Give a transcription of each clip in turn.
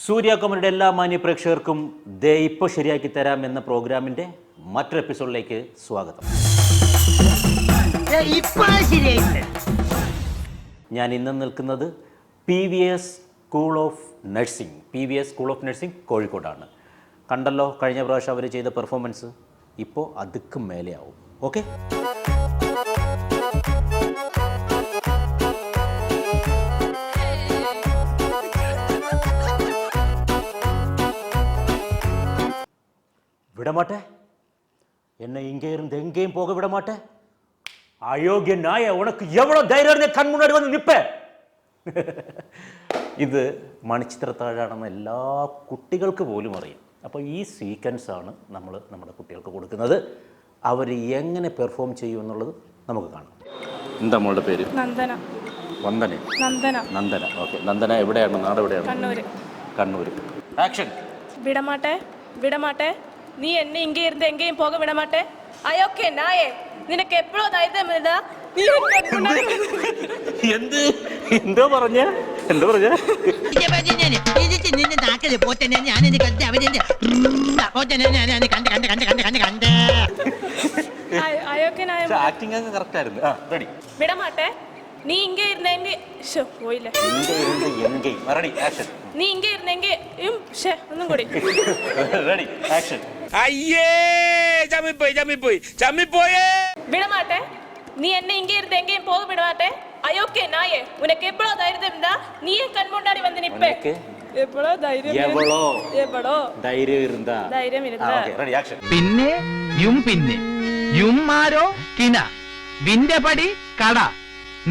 സൂര്യാകമരുടെ എല്ലാ മാന്യ പ്രേക്ഷകർക്കും ദേ ഇപ്പോൾ ശരിയാക്കി തരാം എന്ന പ്രോഗ്രാമിൻ്റെ മറ്റൊരു എപ്പിസോഡിലേക്ക് സ്വാഗതം. ഞാൻ ഇന്ന് നിൽക്കുന്നത് PVS സ്കൂൾ ഓഫ് നഴ്സിംഗ് കോഴിക്കോടാണ്. കണ്ടല്ലോ കഴിഞ്ഞ പ്രാവശ്യം അവർ ചെയ്ത പെർഫോമൻസ്, ഇപ്പോൾ അതുക്കും മേലെയാവും. ഓക്കെ, விடமாட்டே, என்னை இங்கே இருந்து எங்கேயும் போக விடமாட்டே. அயோக்கிய நாய, உனக்கு எவ்வளவு தைரியம் இருந்தா கண் முன்னாடி வந்து நிப்ப. ഇത് മണിച്ചിത്രത്താഴാണെന്ന് എല്ലാ കുട്ടികൾക്ക് പോലും അറിയാം. അപ്പോൾ ഈ സീക്വൻസ് ആണ് നമ്മൾ നമ്മുടെ കുട്ടികൾക്ക് കൊടുക്കുന്നത്. അവർ എങ്ങനെ പെർഫോം ചെയ്യും എന്നുള്ളത് നമുക്ക് കാണാം. എന്താ മോളുടെ പേര്? നന്ദന. നന്ദന. ഓക്കെ, നന്ദന എവിടെയാണ്? നാട് എവിടെയാണ്? കണ്ണൂർ. ആക്ഷൻ. വിടമാട്ടെ, നീ എന്നെ ഇங்கே இருந்து എங்கേയും പോക വിടമാട്ടെ. അയോക്കെ നായേ, നിനക്ക് എപ്പോഴോ ധൈര്യം വരുന്ന നീ എന്തോ പറഞ്ഞ വിടമാട്ടെ. നീ ഇங்கே ഇരുന്നെങ്കിൽ പോയില്ലേ? നീ ഇங்கே ഇരുന്നെങ്കിൽ ഒന്നും കൂടി. വിടമാട്ടെ, നീ എന്നെ ഇங்கே இருந்து എங்கேയും പോക വിടമാട്ടെ. അയോക്കെ നായേ, ഉനക്ക് എപ്പോഴോ ധൈര്യം இருந்தா നീ കൺമുണ്ടാടി വന്ന് നിപ്പേ. എപ്പോഴോ ധൈര്യം പിന്നെ യുമ്മാരോ കിന വിന്റെ പടി കട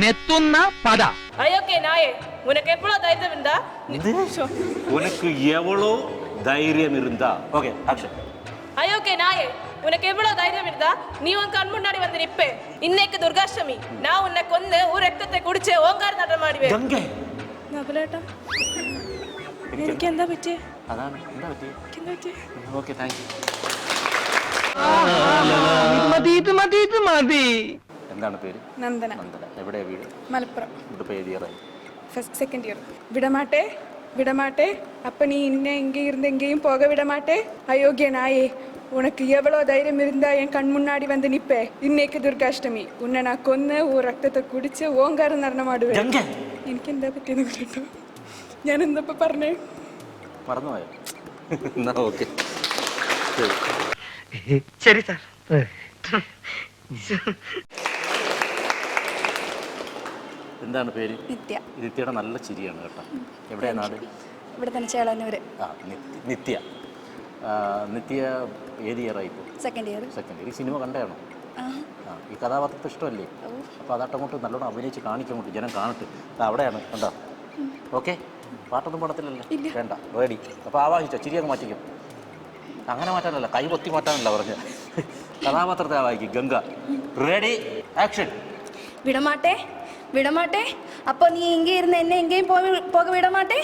നെത്തുന്ന പദ. അയോക്കെ നായേ, ഉനക്ക് എപ്പോഴോ ധൈര്യം இருந்தா ഉനക്ക് എവളോ ധൈര്യം இருந்தா. Okay, action. അയോക്കെ നായേ, உனக்கு எவ்வளவு தைரியம் இருந்தா நீ உன் கண் முன்னாடி வந்து நிப்பே. இன்னைக்கு துர்காஷ்டமி, நான் உன்னை கொன்னு ஒரு ரத்தத்தை குடிச்சு ஓங்கார நடமாடுவேன். ഗംഗേ, നബലേട്ടാ, എനിക്ക് എന്താ പറ്റിയേ? അതാണ് എന്താ പറ്റിയേ? Okay, thank you. മതി. എന്താണ് പേര്? നന്ദന. എവിടെയാ വീട്? മലപ്പുറം. ഇതിപ്പോ ഏത് ഇയറായി? First second year. விடமாட்டே, அப்ப நீ இன்னும் இங்கே இருந்து எங்கேயும் போக விடமாட்டே. அயோக்கிய நாயே, உனக்கு எவ்வளோ தைரியம் இருந்தா என் கண் முன்னாடி வந்து நிப்பே. இன்னைக்கு துர்காஷ்டமி, உன்னை நான் கொன்னு ஒரு ரத்தத்தை குடிச்சு ஓங்கார നടനമാടുവേൻ. എനിക്ക് എന്താ പറ്റിയെന്ന് കേട്ടോ? ഞാൻ എന്തപ്പോ പറഞ്ഞേ? മറന്നുപോയോ? എന്നാ ഓക്കെ, ശരി സാർ. എന്താണ് പേര്? നിത്യ. നിത്യയുടെ നല്ല ചിരിയാണ് കേട്ടോ. എവിടെയാ നാട്? ഇവിടെ തന്നെ ചേളന്നൂര്. നിത്യ ഏത് ഇയറായി? ഇപ്പോൾ സെക്കൻഡ് ഇയർ. ഈ സിനിമ കണ്ടാണോ? ഈ കഥാപാത്രത്തെ ഇഷ്ടമല്ലേ? അപ്പോൾ അതങ്ങോട്ട് നല്ലോണം അഭിനയിച്ച് കാണിക്കങ്ങോട്ട്, ജനം കാണട്ടെ. അവിടെയാണ് കണ്ടോ? ഓക്കെ, പാട്ടൊന്നും പടത്തിലല്ലേ? വേണ്ട, റെഡി. അപ്പോൾ ആവാഹിച്ചോ, ചിരി അങ്ങ് മാറ്റിക്കും. അങ്ങനെ മാറ്റാനല്ല, കൈ പൊത്തി മാറ്റാനല്ല പറഞ്ഞ, കഥാപാത്രത്തെ ആവാഹിക്കും. Ganga, ready, action. விடமாட்டே, அப்போ நீ இங்கே இருந்து என்ன எங்கேயும் போக விடமாட்டே.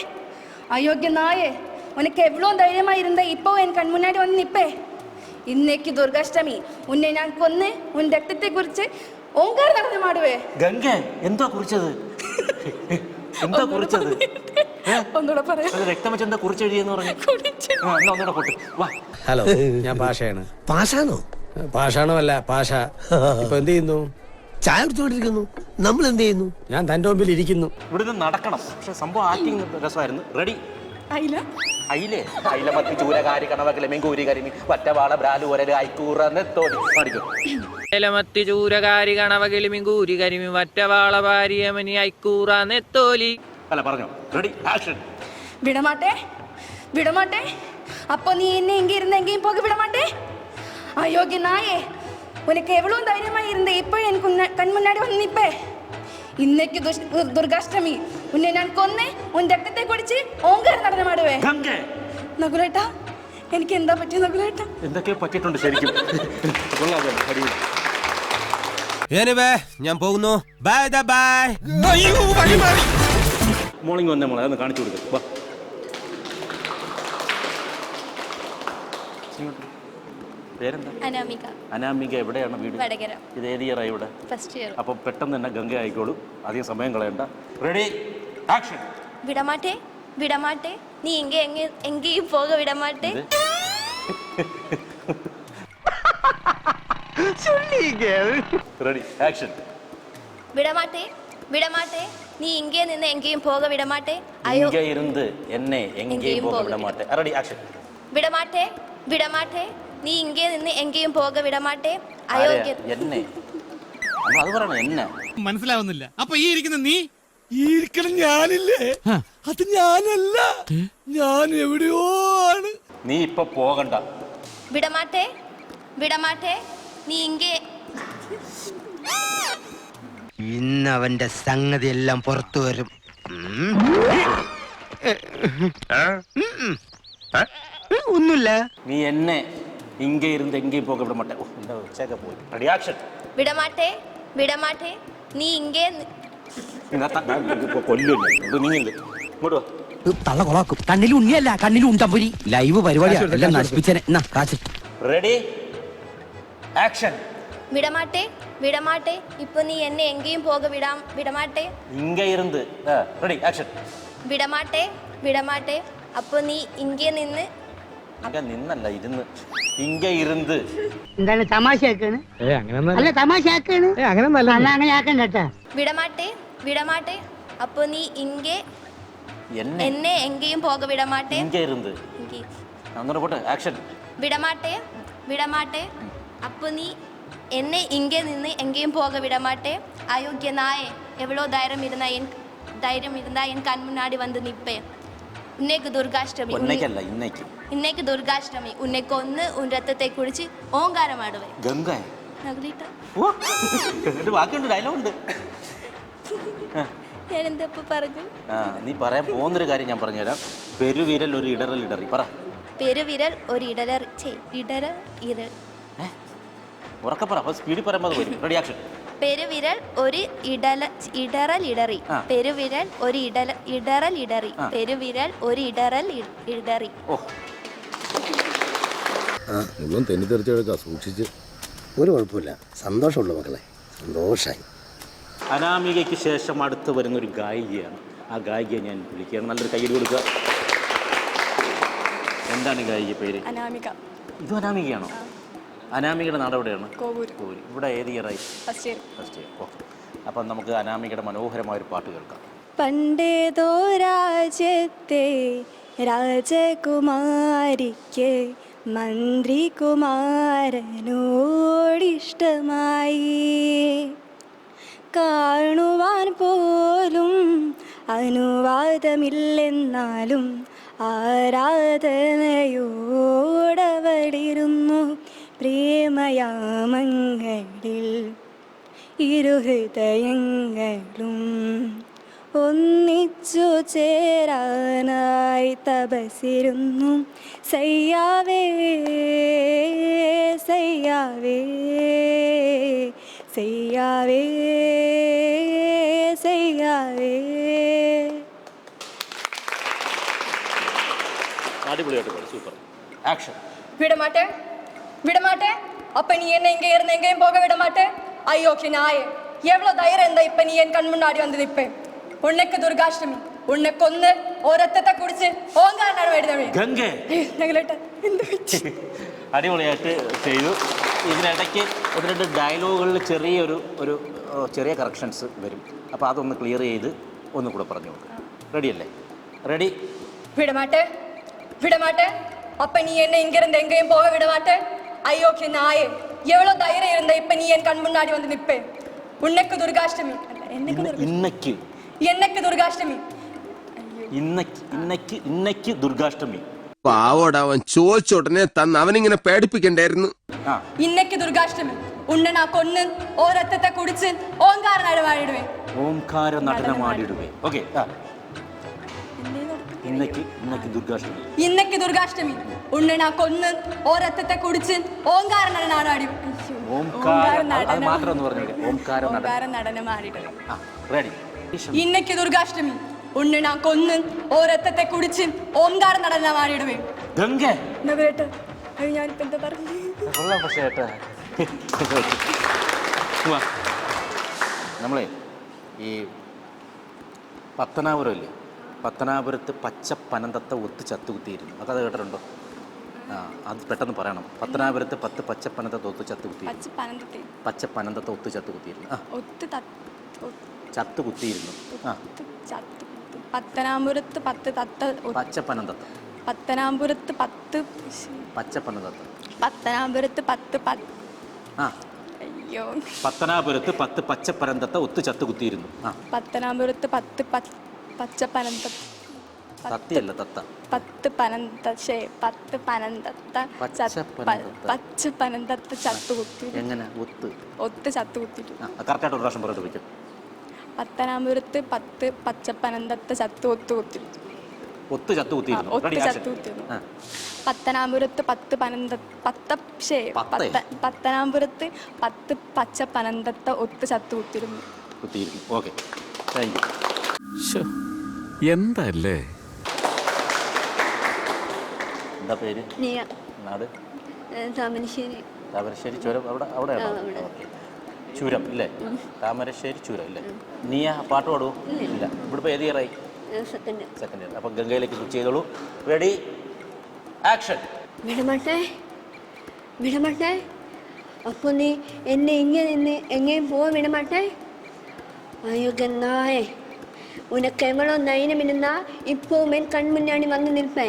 அயோக்கிய நாயே, உனக்கு எவ்வளோ தைரியமா இருந்தா இப்போ என் கண் முன்னாடி வந்து நிப்பே. இன்னைக்கு துர்காஷ்டமி, உன்னை நான் கொன்னு உன் രക്തത്തെ കുറിച്ച് ഓങ്കാര നടനമാടുവേ. ഗംഗ, എന്താ കുറിച്ചത്? ഒന്നുകൂടെ പറയാം. രക്തം വെച്ച് എന്താ കുറിച്ചെഴുതിയെന്ന് പറഞ്ഞു? ഒന്നുകൂടെ പൊട്ട് വാ. ഹലോ, ഞാൻ പാഷയാണ്. പാഷാണോ? അല്ല, പാഷ. ഇപ്പൊ എന്ത് ചെയ്യുന്നു? ചായ കുടിച്ചോണ്ടിരിക്കുന്നു. നമ്മൾ എന്ത് ചെയ്യുന്നു? ഞാൻ തൻ്റെ മുമ്പിൽ ഇരിക്കുന്നു. ഇവിടുന്ന് നടക്കണം. പക്ഷെ സംഭവം ആക്ടിങ് രസമായിരുന്നു. റെഡി. അയില മത്തി ചൂരകാരി കണവക്കല മെങ്കൂരി കരിമി വറ്റവാള ബ്രാലു ഒരല് ഐക്കൂറന്ന് തോന്നി പഠിക്കും. മത്തി ചൂരകാരി കണവകിളി മിങ്കൂരി കരിമി വറ്റവാള ഭാര്യമനി ഐക്കൂറാന്ന് തോലി. അല്ല, പറഞ്ഞോ. Ready, action. விடமாட்டே, அப்போ நீ என்ன இங்கே இருந்து எங்கேயும் போக விடமாட்டே. அயோக்கிய நாயே, உனக்கு எவ்வளோ தைரியமா இருந்த இப்போ என் கண் முன்னாடி வந்து நிப்பே. இன்னைக்கு துர்காஷ்டமി, ഉന്നെ ഞാൻ കൊന്ന് ഉൻ രക്തത്തെ കുടിച്ച് ഓങ്കാര നടനമാടുവേ. നകുലേട്ടാ, എനിക്ക് എന്താ പറ്റിയ നകുലേട്ടാ? എന്തൊക്കെ പറ്റിയിട്ടുണ്ട് ശരിക്കും? ഞാൻ പോകുന്നു. Bye bye. മോർണിംഗ് വന്നേ മോളെ, അതൊന്ന് കാണിച്ചു കൊടുക്കുക. പേരെന്താ? അനാമിക. എവിടെയാണ് വീട്? ഇത് ഏത് ഇയറായി ഇവിടെ? First year. അപ്പോൾ പെട്ടെന്ന് തന്നെ ഗംഗ ആയിക്കോളൂ, അധികം സമയം കളയണ്ട. Ready, action. വിടമാട്ടേ, விடமாட்டே நீ இங்கே எங்கேயும் போக விடமாட்டே റെഡി ആക്ഷൻ விடமாட்டே விடமாட்டே நீ இங்கே நின்று எங்கேயும் போக விடமாட்டே ஐயோ ഇങ്ങ ഇരുന്ന് എന്നെ എങ്കേയും പോക വിടമാട്ടെ റെഡി ആക്ഷൻ விடமாட்டே விடமாட்டே நீ இங்கே நின்று எங்கேயும் போக விடமாட்டே அயோக்கிய എന്നെ നമ്മൾ അത് പറയണം എന്നെ മനസ്സിലാവുന്നില്ല അപ്പൊ ഈ ഇരിക്കുന്ന നീ ഈ ഇരിക്കണം ഞാനില്ലേ അത് ഞാനല്ല ഞാൻ എവിടെയോ ആണ്. നീ ഇപ്പൊ പോകണ്ട விடமாட்டே விடமாட்டே നീ ഇங்கே ഇന്ന് അവന്റെ സംഗതി എല്ലാം പുറത്തു വരും. ഒന്നുമില്ല. നീ എന്നെ ഇങ്ങ ഇരുന്ന് എങ്കേയും പോക വിടമാട്ടെ ഓ എന്താ ഉച്ചയൊക്കെ പോയി റെഡി ആക്ഷൻ விடமாட்டே விடமாட்டே நீ இங்கே കൊല്ലുന്നു ഇത് നീങ്ങില്ലേ ഇങ്ങോട്ട് വാ തള്ള കൊളാക്കും. കണ്ണിൽ ഉണ്ണിയല്ല, കണ്ണിൽ ഉണ്ടമ്പുരി. ലൈവ് പരിപാടിയാണ്, എല്ലാം നശിപ്പിച്ചനെ. റെഡി ആക്ഷൻ விடமாட்டே விடமாட்டே இப்போ நீ என்ன எங்கேயும் போக விடமாட்டே ഇങ്ങ ഇരുന്ന് റെഡി ആക്ഷൻ விடமாட்டே விடமாட்டே அப்போ நீ இங்கே நின்று ഇങ്ങ നിന്നല്ല ഇരുന്ന് ഇങ്ങ ഇരുന്ന് എന്താണ് തമാശയാക്കാണ്? അല്ല തമാശയാക്കാണ്. അല്ല അങ്ങനെ ആക്കണ്ട കേട്ടാ. விடமாட்டே விடமாட்டே அப்போ நீ இங்கே എന്നെ என்ன எங்கேயும் போக விடமாட்டே ഇങ്ങ ഇരുന്ന് இங்கே അങ്ങനെ പോട്ടെ ആക്ഷൻ விடமாட்டே விடமாட்டே அப்போ நீ என்னை இங்கே நின்று எங்கேயும் போக விடமாட்டே அயோக்கிய நாயே எவ்வளோ தைரியம் இருந்தா என் கண் முன்னாடி வந்து நிற்பேன் இன்னைக்கு துர்காஷ்டமி ഒന്നേക്കല്ല ഇന്നേക്ക് இன்னைக்கு துர்காஷ்டமி உன்னை கொன்று உன் ரத்தத்தை குடிச்சு ஓங்காரம் ஆடுவேன் ഗംഗ நகலிட்டா ഓ എന്നിട്ട് ബാക്കിയുണ്ട് ഡയലോഗ് ഉണ്ട് ഞാൻ എന്തപ്പോ പറഞ്ഞു നീ പറയാൻ പോകുന്നൊരു കാര്യം ഞാൻ പറഞ്ഞുതരാം പെരുവിരൽ ഒരു ഇടറൽ ഇടറി പറ പെരുവിരൽ ഒരു ഇടറൽ ഉറക്കെ പറ അപ്പൊ സ്പീഡിൽ പറയുമ്പോൾ അത് വരും റെഡി ആക്ഷൻ പെരുവിരൽ ഒരു ഇടറൽ ഇടറി പെരുവിരൽ ഒരു ഇടറൽ ഇടറി പെരുവിരൽ ഒരു ഇടറൽ ഇടറി ഓ ഒന്നും തെന്നിത്തെറിച്ചെടുക്കാം, സൂക്ഷിച്ച്. ഒരു കുഴപ്പമില്ല, സന്തോഷമുള്ള മക്കളെ, സന്തോഷമായി. അനാമികയ്ക്ക് ശേഷം അടുത്ത് വരുന്നൊരു ഗായികയാണ്. ആ ഗായികയെ ഞാൻ വിളിക്കുകയാണ്. നല്ലൊരു കയ്യിൽ കൊടുക്കുക. എന്താണ് ഈ ഗായിക പേര്? അനാമിക. ഇതും അനാമികയാണോ? അനാമികയുടെ നാട് എവിടെയാണ്? കോവൂര്. ഇവിടെ ഏത് ഇയറായി? First year. ഓക്കെ. അപ്പം നമുക്ക് അനാമികയുടെ മനോഹരമായൊരു പാട്ട് കേൾക്കാം. പണ്ടേതോ രാജ്യത്തെ രാജകുമാരിക്ക് മന്ത്രികുമാരനോടിഷ്ടമായി. കാണുവാൻ പോലും അനുവാദമില്ലെന്നാലും ആരാധനയോടവളിരുന്നു പ്രേമയാമങ്ങളിൽ. ഇരുഹൃദയങ്ങളും ഒന്നിച്ചു ചേരാനായി തപസിരുന്നു. സയ്യാവേ സയ്യാവേ സയ്യാവേ സയ്യാവേ. അടിപൊളിയായിട്ട് പാടി, സൂപ്പർ. ആക്ഷൻ. விடமாட்டே விடமாட்டே அப்ப நீ என்ன இங்கே இருந்து எங்கேயும் போக விடமாட்டே. ஐயோக்கி நாயே எவ்வளோ தைரியம் இருந்தா இப்ப நீ என் கண் முன்னாடி வந்து நிற்பேன். உன்னைக்கு துர்காஷ்டமி உன்னை கொന്ന് ഓരത്തത്തെ കുടിച്ച് ഓങ്കാരനാണ് വേണ്ടത്. ഗംഗേ അടിപൊളിയായിട്ട് ചെയ്തു. ഇതിനിടയ്ക്ക് ഒന്ന് രണ്ട് ഡയലോഗുകളിൽ ചെറിയ കറക്ഷൻസ് വരും. അപ്പോൾ അതൊന്ന് ക്ലിയർ ചെയ്ത് ഒന്നുകൂടെ പറഞ്ഞു കൊടുക്കുക. റെഡിയല്ലേ? റെഡി. விடமாட்டே விடமாட்டே அப்ப நீ என்ன இங்கிருந்து எங்கேயும் போக விடமாட்டே. ஐயோக்கி நாயே எவ்வளோ தைரியம் இருந்தா இப்ப நீ என் கண் முன்னாடி வந்து நிற்பேன். உன்னைக்கு துர்காஷ்டமி ഇന്നയ്ക്ക് என்னைக்கு துர்காஷ்டமி ഇന്നയ്ക്ക് ദുർഗാഷ്ടമി. പാവോട് അവൻ ചോദിച്ച ഉടനെ തന്ന് അവനിങ്ങനെ പേടിപ്പിക്കണ്ടായിരുന്നു. இன்னைக்கு துர்காஷ்டமி உன்னை நான் கொன்னு ഓരത്തത്തെ കുടിച്ച് ഓങ്കാര നടമാടിടുവേ. ഓംകാര നടനമാടിടുവേ. ഓക്കെ. ഇന്നയ്ക്ക് ദുർഗാഷ്ടമി. இன்னைக்கு துர்காஷ்டமி உன்னை நான் கொன்னு ഓരത്തത്തെ കുടിച്ച് ഓങ്കാര നടനാടി. ഓംകാര അത് മാത്രം ഒന്ന് പറഞ്ഞേ. ഓംകാര നടനമാടിടുവേ. റെഡി. இன்னைக்கு துர்காஷ்டமி உன்னை நான் கொன்னு ഓരത്തത്തെ കുടിച്ച് ഓങ്കാര നടനമാടിടുവേ. ഗംഗ നഗരേട്ട അത് ഞാനിപ്പോ എന്താ പറഞ്ഞു? കൊള്ളാം. പക്ഷേ ഏട്ടാ നമ്മളെ ഈ പത്തനാപുരം ഇല്ലേ, പത്തനാപുരത്ത് പച്ച പനന്തത്ത ഒത്ത് ചത്തുകുത്തിയിരുന്നു. ആ കഥ കേട്ടിട്ടുണ്ടോ? ആ, അത് പെട്ടെന്ന് പറയണം. പത്തനാപുരത്ത് 10 പച്ച പനന്തത്ത ഒത്ത് ചത്തുകുത്തിയിരുന്നു. പച്ച പനന്തത്ത ഒത്ത് ചത്തുകുത്തിയിരുന്നു. ആ, ചത്തുകുത്തിയിരുന്നു. ആ, പത്തനാപുരത്ത് 10 തത്ത പച്ച പനന്തത്ത. പത്തനാപുരത്ത് 10 പച്ച പനന്തത്ത. പത്തനാപുരത്ത് 10 ആ, അയ്യോ, പത്തനാപുരത്ത് 10 പച്ച പനന്തത്ത ഒത്ത് ചത്തുകുത്തിയിരുന്നു. ആ, പത്തനാപുരത്ത് 10 പച്ച പനന്ത തത്തയല്ല തത്ത. 10 പനന്ത 10 പനന്തത്ത പച്ച പനന്തത്ത ചത്തുകുത്തി. എങ്ങനെ? ഒത്ത് ചത്തുകുത്തിട്ടു. കറക്റ്റായിട്ട് ഒരു പ്രാവശ്യം പറഞ്ഞിട്ട് വയ്ക്കും. പത്തനാപുരത്ത് 10 പച്ച പനന്തത്ത ഒത്ത് ചത്തുകുത്തിയിരുന്നു. പത്തനാപുരത്ത് 10 പത്തനാപുരത്ത് 10 പച്ച പനന്തത്ത ഒത്ത് ചത്തുകുത്തിരുന്നു. Okay, thank you. എന്തല്ലേ? എന്താ പേര്? നാട്? താമരശ്ശേരി ചുരം. അവിടെയാണോ? ഓക്കെ, ചുരം ഇല്ലേ? താമരശ്ശേരി ചുരം ഇല്ലേ? നീയ പാട്ട് പാടുവോ? ഇല്ല. ഇവിടെ ഇപ്പോൾ ഏത് ഇയറായി? Second year. അപ്പം ഗംഗയിലേക്ക് സ്വിച്ച് ചെയ്തോളൂ. Ready, action. വിടമാട്ടെ അപ്പൊ നീ എന്നെ ഇങ്ങനെ നിന്ന് എങ്ങനെയും പോവാൻ വിടമാട്ടെ. അയ്യോന്നായേ, ഉനക്ക് എവളോ ധൈര്യമിരുന്നാ ഇപ്പവും എൻ കൺമുന്നാടി വന്ന് നിൽപ്പേ.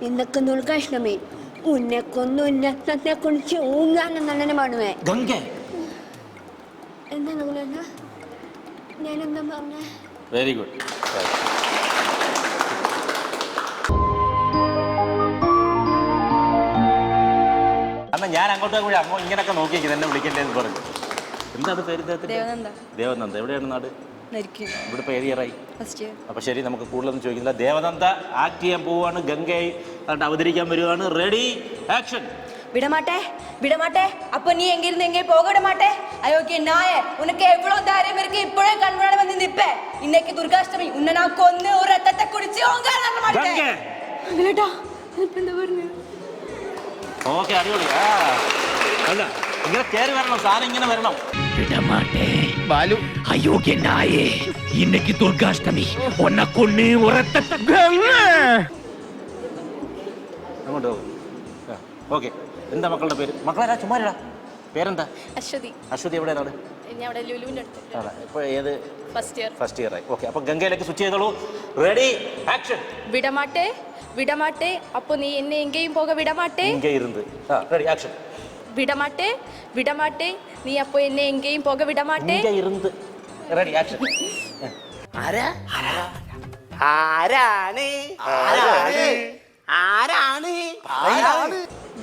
ഇന്നൊക്കെ ദുർഗാഷ്ടമി, ഉന്നെ കൊന്നു രക്തത്തെ കുറിച്ച് ഊങ്ങാനും നല്ലനെ പാടുവേ. എന്താ ഞാനെന്താ പറഞ്ഞ? Very good. അന്ന് ഞാൻ അങ്ങോട്ട് ഇങ്ങനെയൊക്കെ നോക്കിയിരിക്കുന്നത് എന്നെ വിളിക്കണ്ടേന്ന് പറഞ്ഞു. എന്താണ് പേര്? ദേവനന്ദ. എവിടെയാണ് നാട്? ഇവിടെ ഇപ്പോൾ ഏത് ഇയറായി? അപ്പോൾ ശരി, നമുക്ക് കൂടുതലൊന്നും ചോദിക്കുന്നില്ല. ദേവനന്ദ ആക്ട് ചെയ്യാൻ പോവുകയാണ്. ഗംഗയെ അവതരിക്കാൻ വരുവാണ്. Ready, action. விடமாட்டே அப்ப நீ எங்க இருந்து எங்கே போக விட மாட்டே. அயோக்கிய நாயே, உனக்கு எவ்வளவு தைரியம் இருக்கு இப்பவே கண் முன்னாடி வந்து நிப்பே. இன்னைக்கு துர்காஷ்டமி, உன்னை நான் கொன்னு ஒரு ரத்தத்தை குடிச்சு உங்க மாட்டேன். ഓക്കെ, അടിപൊളി. അല്ല, ഇങ്ങനെ കയറി വരണം, സാധനം ഇങ്ങനെ വരണം. ബാലു, അയോഗ്യനായേ, ഇന്നേക്ക് ദുർഗാഷ്ടമി, ഒന്നെ കൊന്ന് അങ്ങോട്ട് പോകും. ഓക്കെ, എന്താ മക്കളുടെ പേര്? മക്കളാ ചുമ്മാരാ. പേരെന്താ? അശ്വതി. എവിടെയാണ്? ഇപ്പോൾ ഏത്? ഫസ്റ്റ് ഇയർ ആയി. ഓക്കെ, അപ്പോൾ ഗംഗയിലേക്ക് സ്വിച്ച് ചെയ്തോളൂ. Ready, action. விடமாட்டே அப்போ நீ என்ன எங்கேயும் போக விடமாட்டே. இங்கே இருந்து. ரெடி, ஆக்ഷൻ. விடமாட்டே நீ அப்போ என்ன எங்கேயும் போக விடமாட்டே. இங்கே இருந்து. ரெடி, ஆக்ഷൻ.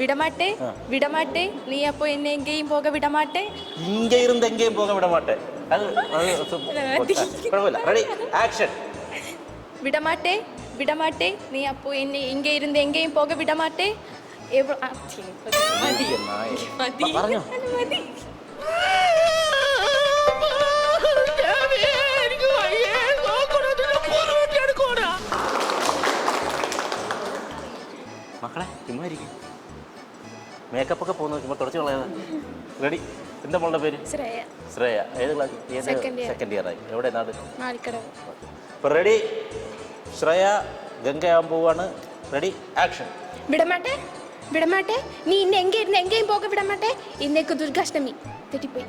விடமாட்டே நீ அப்போ என்ன எங்கேயும் போக விடமாட்டே. இங்கே இருந்து எங்கேயும் போக விடமாட்டே. அது குழப்பமில்ல. ரெடி, ஆக்ഷൻ. விடமாட்டே நீ அப்போ என்ன இங்கே இருந்து எங்கேயும் போக விடமாட்டே. പറഞ്ഞോ. മക്കളെ ചുമ്മാ ഇരിക്കും. മേക്കപ്പ് ഒക്കെ പോകുന്നത് ചുമ്മാ തുടച്ചു കളയാതെ. റെഡി, എന്താ മോളുടെ പേര്? ശ്രേയ. ഏത് ക്ലാസ്? സെക്കൻഡ് ഇയർ ആയി. എവിടെ നാട്? അപ്പോൾ റെഡി, ശ്രേയ ഗംഗയാകാൻ പോവാണ്. Ready, action. விடமாட்டே நீ இன்னும் எங்கே இருந்து எங்கேயும் போக விடமாட்டே. இன்னைக்கு துர்காஷ்டமி, തെറ്റിപ്പോയി.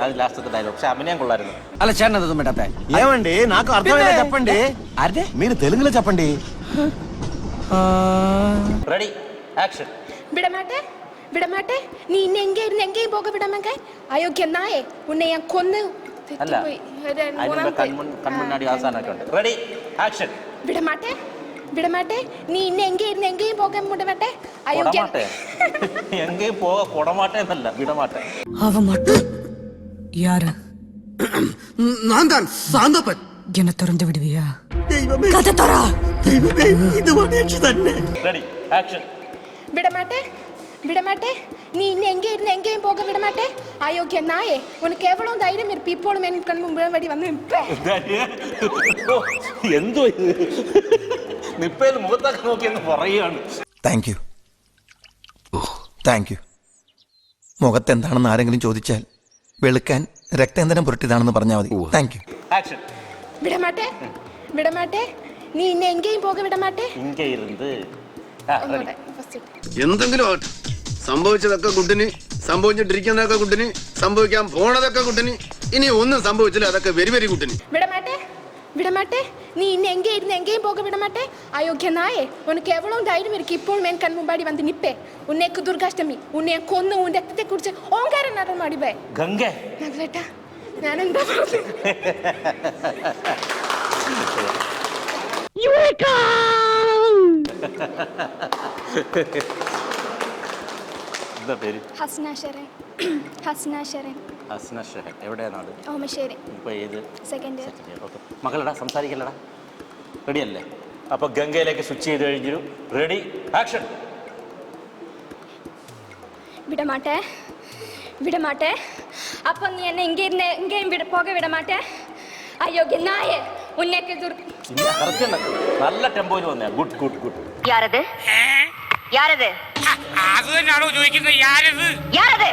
అది లాస్ట్ డైలాగ్. പക്ഷെ అభినయం కొల్లారు. అలా చేన్నది మేటతే ఏమండి, నాకు అర్థమైనా చెప్పండి. అరే, మీరు తెలుగులో చెప్పండి. Ready, action. விடமாட்டே நீ இன்னும் எங்கே இருந்து எங்கேயும் போக விடமாட்டே. அயோக்கிய நாயே, உன்னை ഞാൻ കൊന്ന്. അല്ല, അതിന്റെ കൺമുന്നാടി അവസാനമായിട്ടുണ്ട്. Ready, action. விடமாட்டே நீ இன்னும் எங்கே இருந்து எங்கேயும் போக விடமாட்டே. அயோக்கிய எங்கேயும் போக கொடமாட்டே എന്നല്ല, വിടമാട്ടെ. அவ மட்டும் யாரு? நான் தான் சாந்தப்பன். என்ன திறந்து விடுவியா? கதை தர. இது மணியச்சு തന്നെ. Ready, action. விடமாட்டே நீ இன்னும் எங்கே இருந்து எங்கேயும் போக விடமாட்டே. அயோக்கிய நாயே, உனக்கு எவ்வளவு தைரியம் இருக்கு இப்போழும் என் கண் முன்னாடி வந்து நிப்பே. എന്തോ ഇത്? നിപ്പയിൽ മുഖത്തൊക്കെ നോക്കിയെന്ന് പറയുകയാണ്. Thank you. മുഖത്തെന്താണെന്ന് ആരെങ്കിലും ചോദിച്ചാൽ വെളുക്കാൻ രക്തേന്ദ്രം പുരട്ടിയതാണെന്ന് പറഞ്ഞാൽ മതി. Thank you. ആക്ഷൻ. വിടമാട്ടെ നീ ഇന്നെ എങ്കേയും പോക വിടമാട്ടെ ഇங்கே இருந்து ഒന്നുകൂടെ ഫസ്റ്റ് എന്തെങ്കിലും ആവട്ടെ. സംഭവിച്ചതൊക്കെ കുട്ടിന്, സംഭവിച്ചിട്ടിരിക്കുന്നതൊക്കെ കുട്ടിന്, സംഭവിക്കാൻ പോണതൊക്കെ കുട്ടിന്. ഇനി ഒന്നും സംഭവിച്ചില്ല, അതൊക്കെ വെരി വെരി കുട്ടിന്. വിടമാട്ടെ വിടമാട്ടെ நீ இன்னும் எங்கே இருந்து எங்கேயும் போக விட மாட்டே அயோக்கிய நாயே உனக்கு எவ்வளவு தைரியம் இருக்கு இப்போவும் என் கண் முன்னாடி வந்து நிப்பே உன்னைக்கு துர்காஷ்டமி உன்னை கொன்னு உன் ரத்தத்தை குடிச்சு ஓங்கார நடனம் ஆடிவே ഗംഗേ நகலட்டா நான் എന്താ പറഞ്ഞു എന്താ പേര്? ഹസ്ന ഷെറൻ. ഹസ്ന ഷെറൻ. ഹസ്ന ഷെഹൻ. എവിടെയാ നാട്? ഓമശ്ശേരി. ഇപ്പോൾ ഏത്? Second year. ഓക്കെ മകളടാ, സംസാരിക്കല്ലടാ. റെഡി അല്ലേ? അപ്പോൾ ഗംഗയിലേക്ക് സ്വിച്ച് ചെയ്ത് കഴിഞ്ഞു. Ready, action. വിടമാട്ടെ വിടമാട്ടെ അപ്പൊ നീ എന്നെ എങ്കേയും പോക വിടമാട്ടെ അയോഗ്യ നായെ ഉന്നേക്ക് നല്ല ടെമ്പോയിൽ വന്നേ. Good good good. അത് തന്നെയാണോ ചോദിക്കുന്നത്? യാരത്?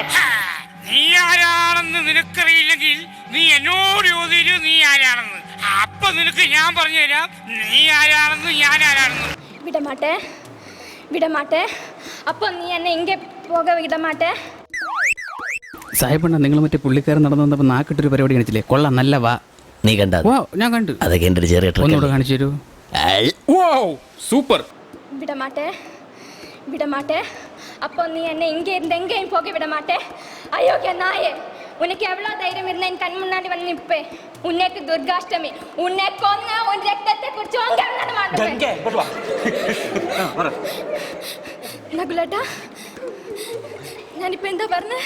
നീ ആരാണെന്ന് നിനക്കറിയില്ലെങ്കിൽ നീ എന്നോട് ചോദിച്ചു നീ ആരാണെന്ന്. അപ്പൊ നിനക്ക് ഞാൻ പറഞ്ഞു തരാം നീ ആരാണെന്ന് ഞാൻ ആരാണെന്ന്. വിടമാട്ടെ അപ്പൊ നീ എന്നെ എങ്കെ പോക വിടമാട്ടെ. സാഹിബണ്ണ നിങ്ങൾ മറ്റേ പുള്ളിക്കാരൻ നടന്നു വന്നപ്പോൾ നാക്കിട്ടൊരു പരിപാടി കാണിച്ചില്ലേ? കൊള്ളാം, നല്ല വാ. നീ കണ്ട? ഞാൻ കണ്ടു. അതൊക്കെ എൻ്റെ ഒരു ചെറിയ ഒന്നുകൂടെ കാണിച്ചു തരൂ. സൂപ്പർ. വിടമാട്ടെ അപ്പൊ നീ എന്നെ എങ്കേയും പോക വിടമാട്ടെ അയോഗ്യ നായെ உனக்கு எவ்வளவு தைரியம் இருந்தா என் கண் முன்னாடி வந்து நிப்பே உன்னைக்கு துர்காஷ்டமி உன்னை கொன்ன உன் ரத்தத்தை குடிச்சு നകുലേട്ടാ ഞാനിപ്പോ എന്താ പറഞ്ഞേ?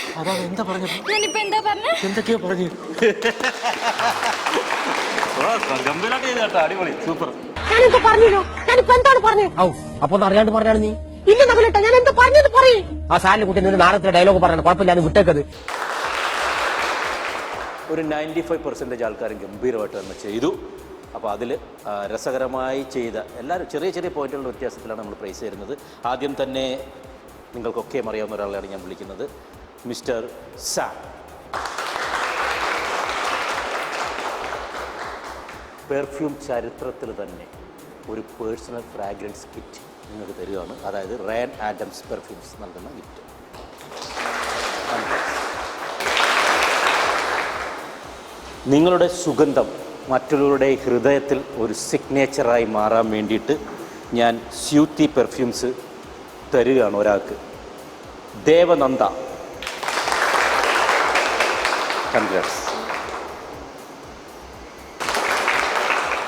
ഞാനിപ്പോ എന്താ പറഞ്ഞേ? എന്തൊക്കെയോ പറഞ്ഞു. ഗംഭീരമായിട്ട് ചെയ്തു കേട്ടോ, അടിപൊളി, സൂപ്പർ. ഞാനെന്താ പറഞ്ഞോ? ഞാനിപ്പോ എന്താണ് പറഞ്ഞേ? അപ്പൊ അറിയാണ്ട് പറഞ്ഞാണ് നീ. ഇല്ല നകുലേട്ടാ, ഞാൻ എന്താ പറഞ്ഞത് പറയും. ആ സാലിന് കുട്ടി നാളത്തെ ഡയലോഗ് പറയണം, കുഴപ്പമില്ല, വിട്ടേക്കത്. ഒരു 95% ആൾക്കാരും ഗംഭീരമായിട്ട് തന്നെ ചെയ്തു. അപ്പോൾ അതിൽ രസകരമായി ചെയ്ത എല്ലാവരും ചെറിയ ചെറിയ പോയിന്റുകളുടെ വ്യത്യാസത്തിലാണ് നമ്മൾ പ്രൈസ് തരുന്നത്. ആദ്യം തന്നെ നിങ്ങൾക്കൊക്കെ അറിയാവുന്ന ഒരാളെയാണ് ഞാൻ വിളിക്കുന്നത്, മിസ്റ്റർ സാം. പെർഫ്യൂം ചരിത്രത്തിൽ തന്നെ ഒരു പേഴ്സണൽ ഫ്രാഗ്രൻസ് കിറ്റ് നിങ്ങൾക്ക് തരികയാണ്. അതായത് റയാൻ ആഡംസ് പെർഫ്യൂംസ് നൽകുന്ന ഗിഫ്റ്റ്. നിങ്ങളുടെ സുഗന്ധം മറ്റുള്ളവരുടെ ഹൃദയത്തിൽ ഒരു സിഗ്നേച്ചറായി മാറാൻ വേണ്ടിയിട്ട് ഞാൻ സ്യൂത്തി പെർഫ്യൂംസ് തരികയാണ് ഒരാൾക്ക്. ദേവനന്ദ. കൺഗ്രാറ്റ്സ്.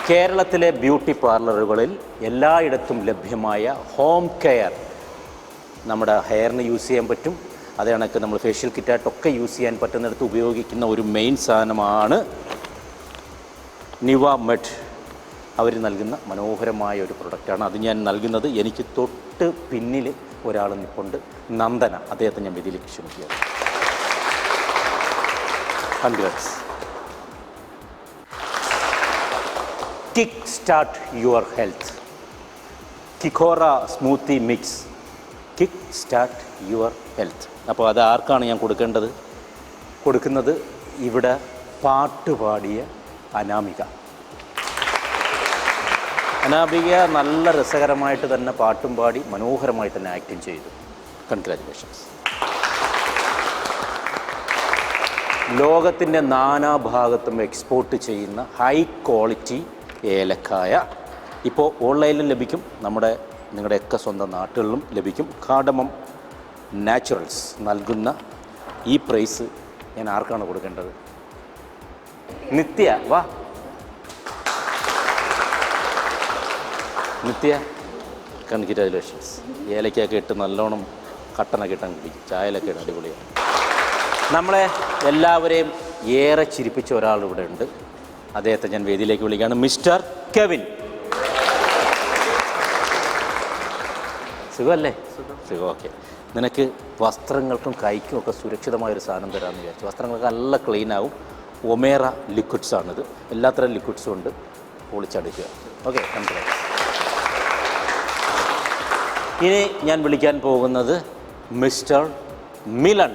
കേരളത്തിലെ ബ്യൂട്ടി പാർലറുകളിൽ എല്ലായിടത്തും ലഭ്യമായ ഹോം കെയർ, നമ്മുടെ ഹെയറിന് യൂസ് ചെയ്യാൻ പറ്റും, അതേ കണക്ക് നമ്മൾ ഫേഷ്യൽ കിറ്റായിട്ടൊക്കെ യൂസ് ചെയ്യാൻ പറ്റുന്നിടത്ത് ഉപയോഗിക്കുന്ന ഒരു മെയിൻ സാധനമാണ് നിവ മെഡ്. അവർ നൽകുന്ന മനോഹരമായ ഒരു പ്രൊഡക്റ്റാണ്. അത് ഞാൻ നൽകുന്നത്. എനിക്ക് തൊട്ട് പിന്നിൽ ഒരാൾ നിൽപ്പുണ്ട്, നന്ദന. അദ്ദേഹത്തെ ഞാൻ വേദിയിലേക്ക് ക്ഷണിക്കുകയാണ്. Congrats. Kick start your health. Kickora smoothie mix. Kick start your health. അപ്പോൾ അത് ആർക്കാണ് ഞാൻ കൊടുക്കുന്നത്? ഇവിടെ പാട്ട് പാടിയ അനാമിക. നല്ല രസകരമായിട്ട് തന്നെ പാട്ടും പാടി മനോഹരമായി തന്നെ ആക്ടിങ് ചെയ്തു. കൺഗ്രാജുലേഷൻസ്. ലോകത്തിൻ്റെ നാനാഭാഗത്തും എക്സ്പോർട്ട് ചെയ്യുന്ന ഹൈ ക്വാളിറ്റി ഏലക്കായ ഇപ്പോൾ ഓൺലൈനിലും ലഭിക്കും, നിങ്ങളുടെയൊക്കെ സ്വന്തം നാട്ടുകളിലും ലഭിക്കും. കാർഡമം നാച്ചുറൽസ് നൽകുന്ന ഈ പ്രൈസ് ഞാൻ ആർക്കാണ് കൊടുക്കേണ്ടത്? നിത്യ, വാ. നിത്യ, കൺഗ്രാജുലേഷൻസ്. ഏലക്കൊക്കെ ഇട്ട് നല്ലോണം കട്ടനൊക്കെ ഇട്ടാൽ കുടിക്കും, ചായയിലൊക്കെ ഇട്ട് അടിപൊളിയാണ്. നമ്മളെ എല്ലാവരെയും ഏറെ ചിരിപ്പിച്ച ഒരാളിവിടെ ഉണ്ട്. അദ്ദേഹത്തെ ഞാൻ വേദിയിലേക്ക് വിളിക്കുകയാണ്, മിസ്റ്റർ കെവിൻ. സുഖമല്ലേ? സുഖം. ഓക്കെ. നിനക്ക് വസ്ത്രങ്ങൾക്കും കൈക്കും ഒക്കെ സുരക്ഷിതമായൊരു സാധനം തരാമെന്ന് വിചാരിച്ചു. വസ്ത്രങ്ങളൊക്കെ നല്ല ക്ലീൻ ആവും. ഒമേറ ലിക്വിഡ്സാണിത്. എല്ലാത്തരം ലിക്വിഡ്സും ഉണ്ട്. പൊളിച്ചടുക്കുക. Okay, congrats. ഇനി ഞാൻ വിളിക്കാൻ പോകുന്നത് മിസ്റ്റർ മിലൻ.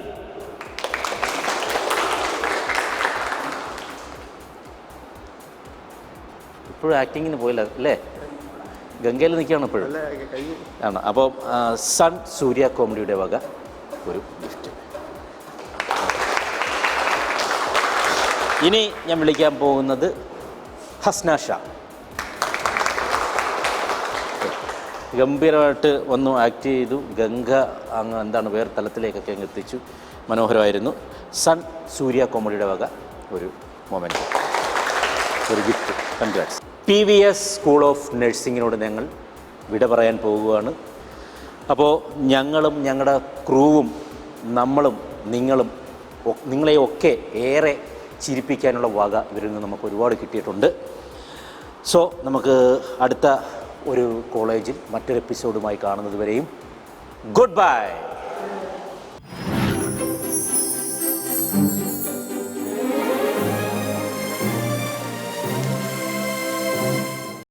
ഇപ്പോഴും ആക്ടിങ്ങിന് പോയില്ല അല്ലേ? ഗംഗയിൽ നിൽക്കുകയാണ് ഇപ്പോഴും ആണ്. അപ്പോൾ സൺ സൂര്യ കോമഡിയുടെ വക ഒരു ഗിഫ്റ്റ്. ഇനി ഞാൻ വിളിക്കാൻ പോകുന്നത് ഹസ്ന ഷാ. ഗംഭീരമായിട്ട് വന്നു, ആക്ട് ചെയ്തു. ഗംഗ അങ്ങ് എന്താണ് വേറെ തലത്തിലേക്കൊക്കെ അങ്ങ് എത്തിച്ചു. മനോഹരമായിരുന്നു. സൺ സൂര്യ കോമഡിയുടെ വക ഒരു മൊമെൻറ്റ്, ഒരു gift. Congrats. PVS school of നഴ്സിങ്ങിനോട് ഞങ്ങൾ വിട പറയാൻ പോകുകയാണ്. അപ്പോൾ ഞങ്ങളും ഞങ്ങളുടെ ക്രൂവും നമ്മളും നിങ്ങളെയൊക്കെ ഏറെ ചിരിപ്പിക്കാനുള്ള വക ഇവരിൽ നിന്ന് നമുക്ക് ഒരുപാട് കിട്ടിയിട്ടുണ്ട്. സോ നമുക്ക് അടുത്ത ഒരു കോളേജിൽ മറ്റൊരു എപ്പിസോഡുമായി കാണുന്നത് വരെയും ഗുഡ് ബൈ.